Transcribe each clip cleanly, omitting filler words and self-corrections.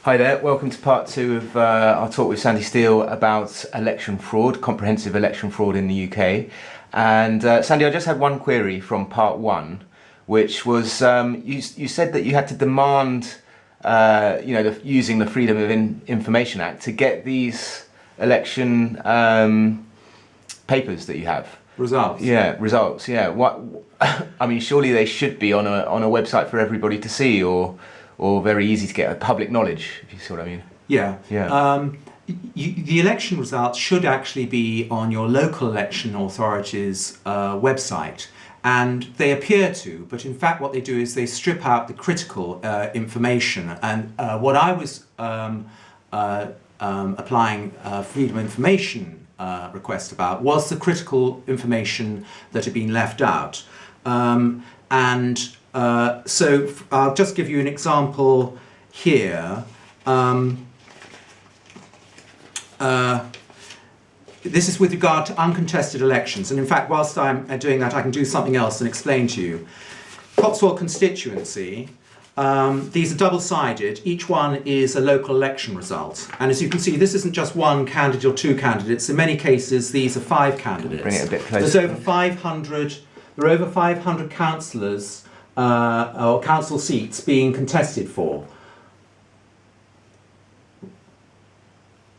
Hi there, welcome to part two of our talk with Sandy Steele about election fraud, comprehensive election fraud in the UK. And Sandy, I just had one query from part one, which was you said that you had to demand, using the Freedom of Information Act to get these election papers that you have. Results. Yeah, results. Yeah. What? I mean, surely they should be on a website for everybody to see, or very easy to get, public knowledge, if you see what I mean. Yeah. Yeah. The election results should actually be on your local election authority's website, and they appear to, but in fact what they do is they strip out the critical information. And what I was applying freedom of information request about was the critical information that had been left out. So I'll just give you an example here. This is with regard to uncontested elections, and in fact whilst I'm doing that I can do something else and explain to you. Cotswold constituency, these are double-sided, each one is a local election result, and as you can see this isn't just one candidate or two candidates, in many cases these are 5 candidates. Bring it a bit closer. There are over 500 councillors or council seats being contested for.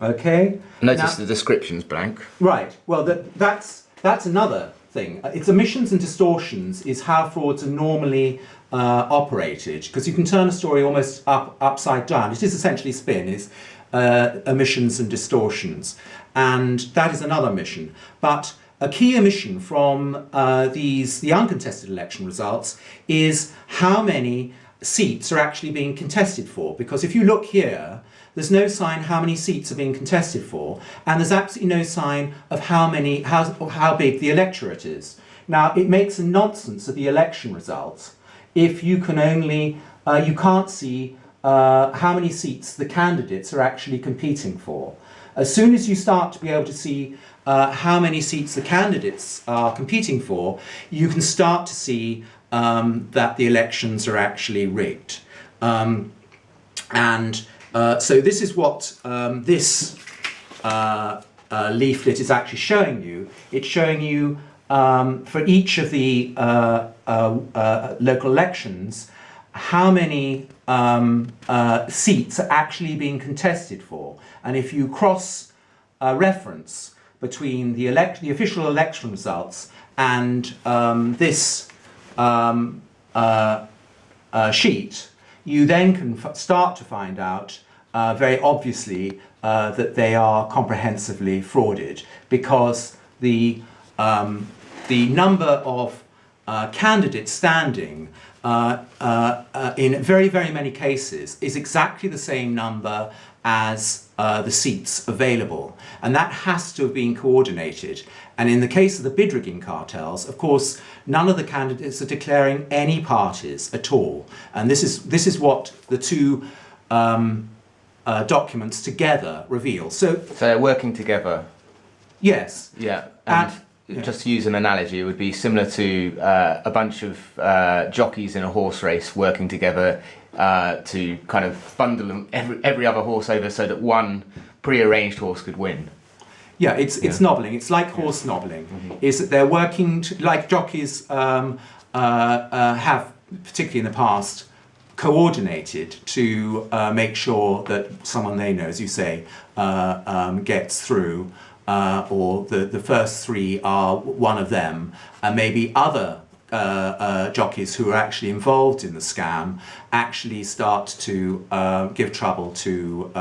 Okay. Notice the description's blank. Right. Well, that's another thing. It's omissions and distortions is how frauds are normally operated, because you can turn a story almost upside down. It is essentially spin, is omissions and distortions, and that is another omission. But a key omission from the uncontested election results is how many seats are actually being contested for, because if you look here, there's no sign how many seats are being contested for, and there's absolutely no sign of how big the electorate is. Now, it makes a nonsense of the election results if you can only, you can't see how many seats the candidates are actually competing for. As soon as you start to be able to see how many seats the candidates are competing for, you can start to see that the elections are actually rigged. So this is what this leaflet is actually showing you. It's showing you for each of the local elections how many seats are actually being contested for. And if you cross reference between the official election results and this sheet, you then can start to find out very obviously that they are comprehensively frauded, because the number of candidates standing in very, very many cases is exactly the same number as the seats available, and that has to have been coordinated. And in the case of the bid rigging cartels, of course, none of the candidates are declaring any parties at all, and this is what the two documents together reveal. So they're working together. Yes. Yeah. And just to use an analogy, it would be similar to a bunch of jockeys in a horse race working together to kind of bundle them, every other horse over, so that one pre-arranged horse could win. Yeah, it's nobbling. It's like horse nobbling. Mm-hmm. Is that they're working like jockeys have, particularly in the past, coordinated to make sure that someone they know, as you say, gets through, or the first 3 are one of them, and maybe other jockeys who are actually involved in the scam actually start to give trouble to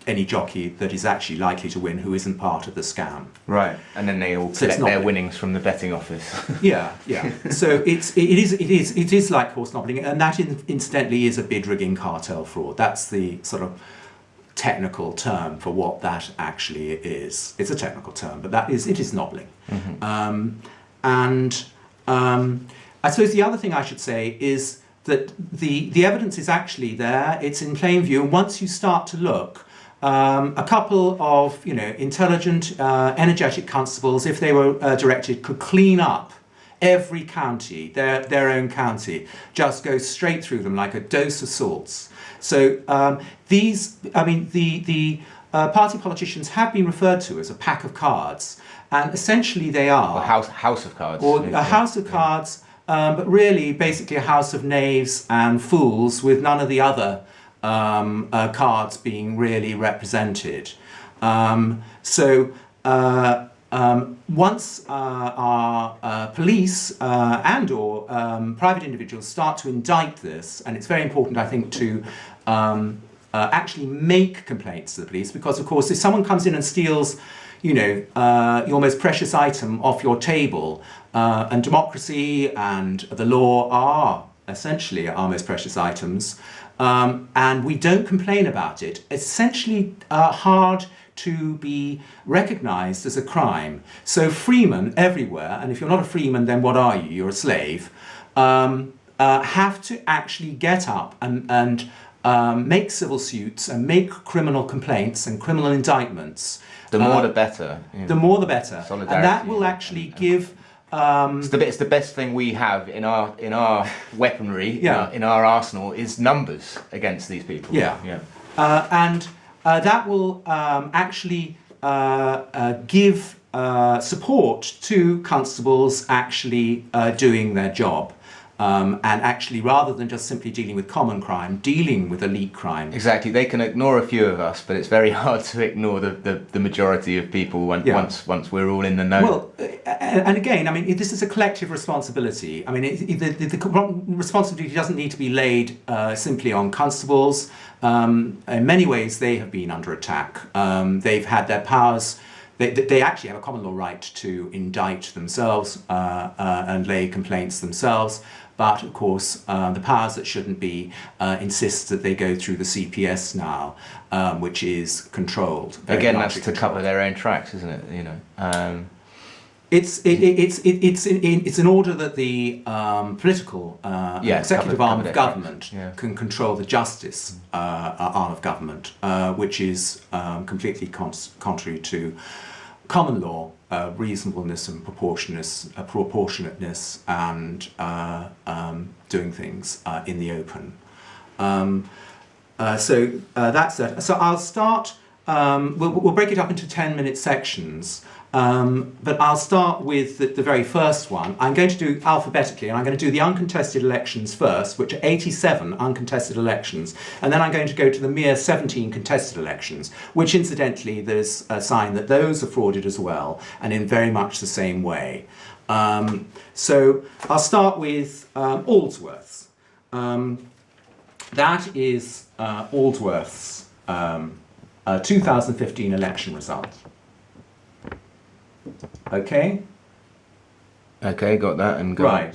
any jockey that is actually likely to win who isn't part of the scam. Right, and then they all collect their winnings from the betting office. Yeah. So it is like horse nobbling, and that incidentally is a bid rigging cartel fraud. That's the sort of technical term for what that actually is. It's a technical term, but it is nobbling. Mm-hmm. I suppose the other thing I should say is that the evidence is actually there. It's in plain view, and once you start to look, a couple of intelligent, energetic constables, if they were directed, could clean up Every county, their own county, just goes straight through them like a dose of salts. So the party politicians have been referred to as a pack of cards, and essentially they are house of cards, or a house of cards, but really basically a house of knaves and fools, with none of the other cards being really represented. Once our police and or private individuals start to indict this, and it's very important, I think, to actually make complaints to the police, because of course if someone comes in and steals, you know, your most precious item off your table, and democracy and the law are essentially our most precious items, and we don't complain about it, essentially hard to be recognised as a crime. So freemen everywhere, and if you're not a freeman, then what are you? You're a slave, have to actually get up and make civil suits and make criminal complaints and criminal indictments. The more the better. The more the better. Solidarity, and that will actually give... it's the best thing we have in our weaponry, in our arsenal, is numbers against these people. And that will actually give support to constables actually doing their job. And actually, rather than just simply dealing with common crime, dealing with elite crime. Exactly. They can ignore a few of us, but it's very hard to ignore the majority of people once we're all in the know. Well, and again, I mean, this is a collective responsibility. I mean, the responsibility doesn't need to be laid simply on constables. In many ways, they have been under attack. They've had their powers. They actually have a common law right to indict themselves and lay complaints themselves. But of course, the powers that shouldn't be insist that they go through the CPS now, which is controlled. Again, that's to cover their own tracks, isn't it? You know. It's in order that the political executive arm of government can control the justice arm of government, which is completely contrary to common law, reasonableness and proportionateness, and doing things in the open. So that's that. So I'll start. We'll break it up into 10-minute sections. But I'll start with the very first one. I'm going to do alphabetically, and I'm going to do the uncontested elections first, which are 87 uncontested elections, and then I'm going to go to the mere 17 contested elections, which incidentally there's a sign that those are frauded as well, and in very much the same way. So I'll start with Aldworth's. That is Aldworth's 2015 election result. Okay, got that, and right.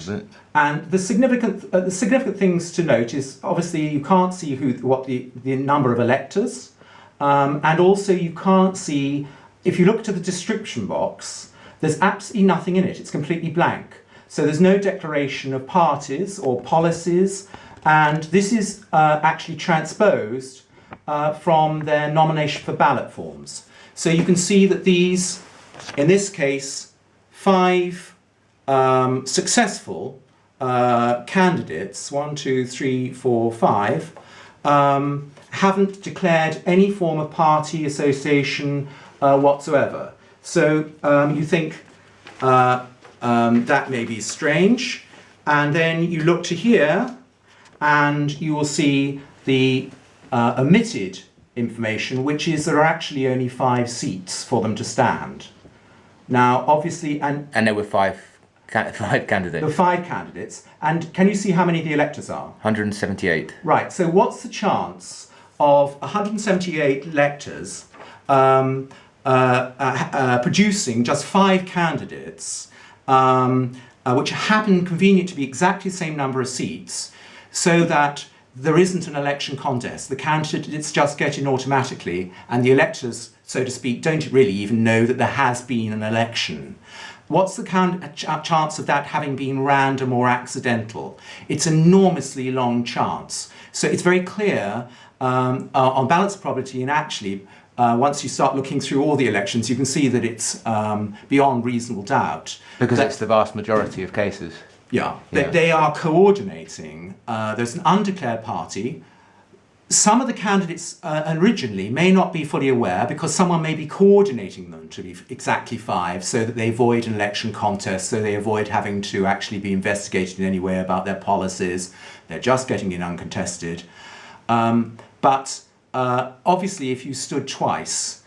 And the significant things to note is obviously you can't see what the number of electors, and also you can't see, if you look to the description box, there's absolutely nothing in it. It's completely blank. So there's no declaration of parties or policies, and this is actually transposed from their nomination for ballot forms. So you can see that these, in this case, 5 successful candidates, 1, 2, 3, 4, 5, haven't declared any form of party association whatsoever. So you think that may be strange, and then you look to here and you will see the omitted information, which is there are actually only 5 seats for them to stand. Now, obviously, and there were 5 candidates. There were 5 candidates, and can you see how many the electors are? 178. Right. So, what's the chance of 178 electors producing just 5 candidates, which happen convenient to be exactly the same number of seats, so that there isn't an election contest? The candidates just get in automatically, and the electors, so to speak, don't really even know that there has been an election. What's the chance of that having been random or accidental? It's an enormously long chance. So it's very clear on balance of probability, and actually once you start looking through all the elections, you can see that it's beyond reasonable doubt. Because it's the vast majority of cases. Yeah, Yeah. they are coordinating. There's an undeclared party. Some of the candidates originally may not be fully aware because someone may be coordinating them to be exactly 5 so that they avoid an election contest, so they avoid having to actually be investigated in any way about their policies. They're just getting in uncontested. But obviously, if you stood twice,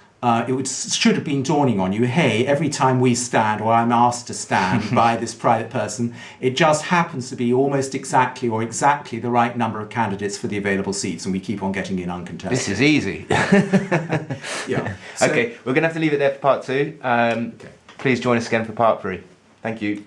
should have been dawning on you, hey, every time we stand or I'm asked to stand by this private person, it just happens to be almost exactly the right number of candidates for the available seats, and we keep on getting in uncontested. This is easy. Yeah. So, Okay, we're going to have to leave it there for part 2. Please join us again for part 3. Thank you.